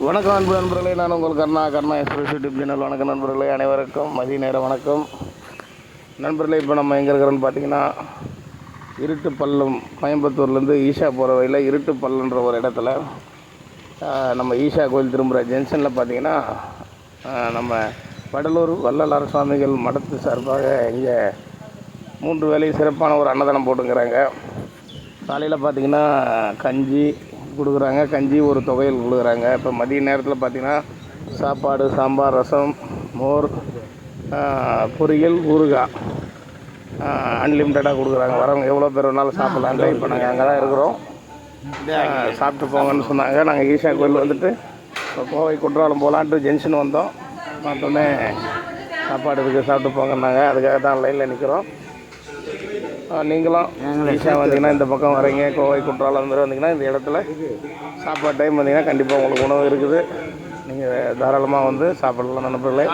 வணக்கம் அன்பு நண்பர்களே, நான் உங்கள் கர்ணா எக்ஸ்பிரஸ் யூடியூப் சேனல். வணக்கம் நண்பர்களே, அனைவருக்கும் மதிய நேர வணக்கம் நண்பர்களே. இப்போ நம்ம எங்கே இருக்கிறோன்னு பார்த்தீங்கன்னா, இருட்டுப்பள்ளம், கோயம்புத்தூர்லேருந்து ஈஷா போகிற வழியில் இருட்டுப்பள்ளன்ற ஒரு இடத்துல நம்ம ஈஷா கோயில் திரும்புகிற ஜங்ஷனில் பார்த்தீங்கன்னா, நம்ம வடலூர் வள்ளலார் சுவாமிகள் மடத்து சார்பாக இங்கே 3 வேளை சிறப்பான ஒரு அன்னதானம் போட்டுங்கிறாங்க. காலையில் பார்த்திங்கன்னா கஞ்சி கொடுக்குறாங்க, கஞ்சி ஒரு தொகையில் கொடுக்குறாங்க. இப்போ மதிய நேரத்தில் பார்த்திங்கன்னா சாப்பாடு, சாம்பார், ரசம், மோர், பொரியல், ஊறுகாய் அன்லிமிட்டடாக கொடுக்குறாங்க. வரவங்க எவ்வளோ பேர் வேணாலும் சாப்பிட்லான்ட்டு. இப்போ நாங்கள் அங்கே தான் இருக்கிறோம். சாப்பிட்டு போங்கன்னு சொன்னாங்க. நாங்கள் ஈஷா கோயில் வந்துட்டு இப்போ கோவை குற்றாலம் போகலான்ட்டு ஜங்ஷன் வந்தோம். பார்த்தோன்னே சாப்பாடு இருக்குது, சாப்பிட்டு போங்கன்னாங்க. அதுக்காக தான் லைனில் நிற்கிறோம். நீங்களும் ஈஷா வந்தீங்கன்னா, இந்த பக்கம் வரீங்க, கோவை குற்றாலம் மாதிரி வந்தீங்கன்னா, இந்த இடத்துல சாப்பாடு டைம் வந்தீங்கன்னா கண்டிப்பாக உங்களுக்கு உணவு இருக்குது. நீங்கள் தாராளமாக வந்து சாப்பிடலாம் நண்பர்களே.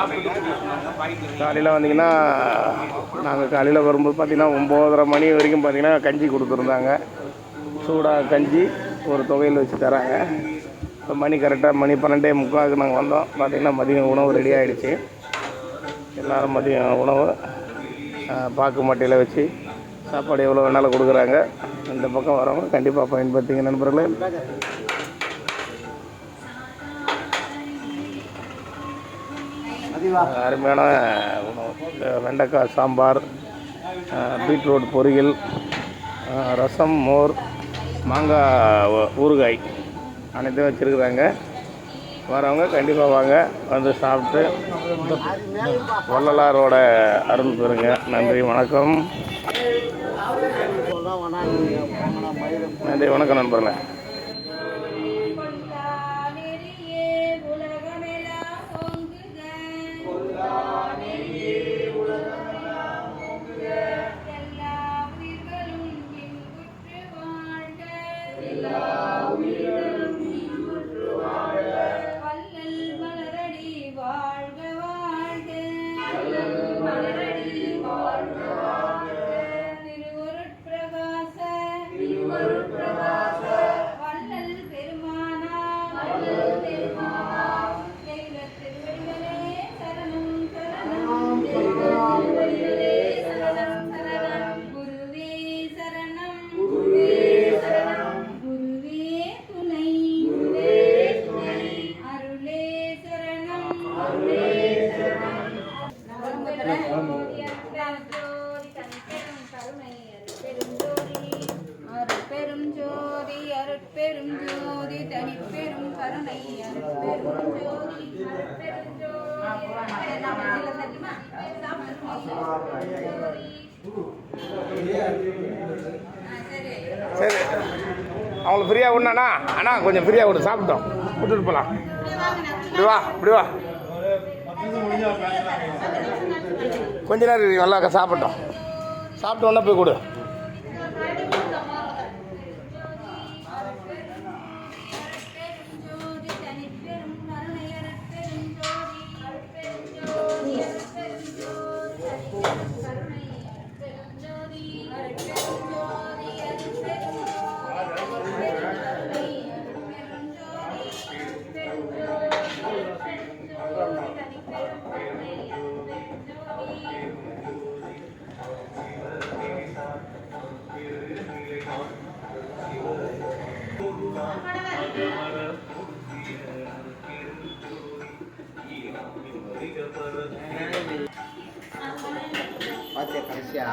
காலையில் வந்தீங்கன்னா, நாங்கள் காலையில் வரும்போது பார்த்திங்கன்னா 9:30 மணி வரைக்கும் பார்த்திங்கன்னா கஞ்சி கொடுத்துருந்தாங்க. சூடாக கஞ்சி ஒரு தொகையில் வச்சு தராங்க. இப்போ மணி கரெக்டாக 12:45 நாங்கள் வந்தோம். பார்த்திங்கன்னா மதியம் உணவு ரெடி ஆகிடுச்சு. எல்லோரும் மதியம் உணவு பாக்கு மட்டையில் வச்சு சாப்பாடு எவ்வளோ வேணாலும் கொடுக்குறாங்க. இந்த பக்கம் வரவங்க கண்டிப்பாக பயன்படுத்திங்க நண்பர்களே. அருமையான உணவு. வெண்டைக்காய் சாம்பார், பீட்ரூட் பொரியல், ரசம், மோர், மாங்காய் ஊறுகாய் அனைத்தையும் வச்சுருக்குறாங்க. வரவங்க கண்டிப்பாக வாங்க, வந்து சாப்பிட்டு வள்ளலாரோட அருள் பெறுங்க. நன்றி, வணக்கம். நன்றி, வணக்கம் நண்பர்களே. அருட்பெரும் ஜோதி தனிப்பெரும் கருணை அருட்பெரும் ஜோதி அருட்பெரும் சரி, அவங்களுக்கு ஃப்ரீயாக விடணா அண்ணா, கொஞ்சம் ஃப்ரீயாக விடு, சாப்பிட்டோம் விட்டுட்டு போகலாம். இப்படி வா, இப்படி வா, கொஞ்ச நேரம் நல்லா சாப்பிட்டோம். சாப்பிட்ட உடனே போய் கொடு. கடைசியா